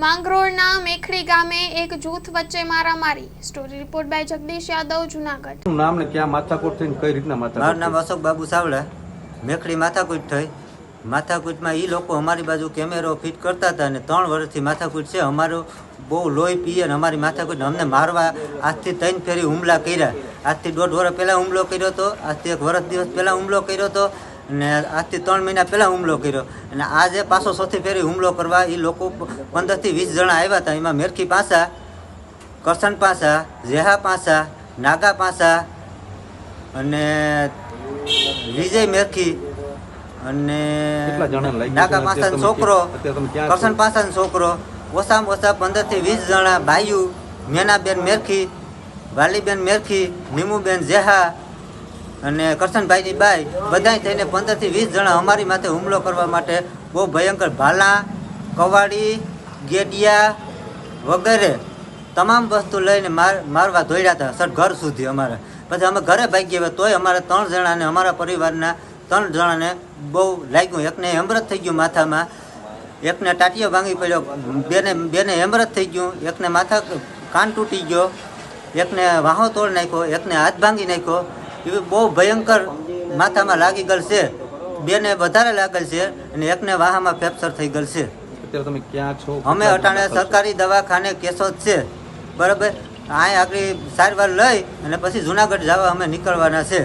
માંગરોળના મેખડી ગામે એક જૂથ વચ્ચે મારામારી। Story report by Jagdish Yadav, Junagadh. નામ ને ક્યાં માથાકૂટ થઈને કઈ રીતના માથાકૂટ? મારું નામ અશોક બાબુ સાવડા। મેખડી માથાકૂટ થઈ। માથાકૂટમાં એ લોકો અમારી બાજુ કેમેરો ફિટ કરતા હતા અને 3 વર્ષથી માથાકૂટ છે। અમારું બહુ લોહી પીએ અને અમારી માથાકૂટ અમને મારવા આજથી 3 ફેરી હુમલા કર્યા। આજથી 1.5 વર્ષ પહેલાં હુમલો કર્યો હતો, આજથી 1 વર્ષ દિવસ પહેલાં હુમલો કર્યો હતો અને આજથી 3 મહિના પહેલાં હુમલો કર્યો અને આજે પાછો 4થી ફેરી હુમલો કરવા એ લોકો 15 થી 20 જણા આવ્યા હતા। એમાં મેરખી પાસા, કરસન પાસા, જેહા પાસા, નાગા પાસા અને વિજય મેરખી અને નાગા પાસાનો છોકરો, કરસન પાસાનો છોકરો, ઓછામાં ઓછા 15 થી 20 જણા ભાઈઓ, મેનાબેન મેરખી, વાલીબેન મેરખી, નીમુબેન જેહા અને કરશનભાઈની બાઈ બધાય થઈને 15 થી 20 જણા અમારી માથે હુમલો કરવા માટે બહુ ભયંકર ભાલા, કવાડી, ગેડિયા વગેરે તમામ વસ્તુ લઈને મારવા દોડ્યા હતા સર ઘર સુધી અમારે। પછી અમે ઘરે ભાગી ગયા તોય અમારે 3 જણાને, અમારા પરિવારના 3 જણાને બહુ લાગ્યું। એકને હેમરત થઈ ગયું માથામાં, એકને ટાટિયો ભાંગી પડ્યો, બેને હેમરત થઈ ગયું, એકને માથા કાન તૂટી ગયો, એકને વાહો તોડ નાખ્યો, એકને હાથ ભાંગી નાખ્યો। એવી બહુ ભયંકર માથામાં લાગી ગયેલ છે, બેને વધારે લાગેલ છે અને એકને વાહામાં ફેફસર થઈ ગયેલ છે। અત્યારે તમે ક્યાં છો? અમે અટાણે સરકારી દવાખાને કેશોદ છે, બરાબર। અહીં આગળ સારવાર લઈ અને પછી જુનાગઢ જવા અમે નીકળવાના છે।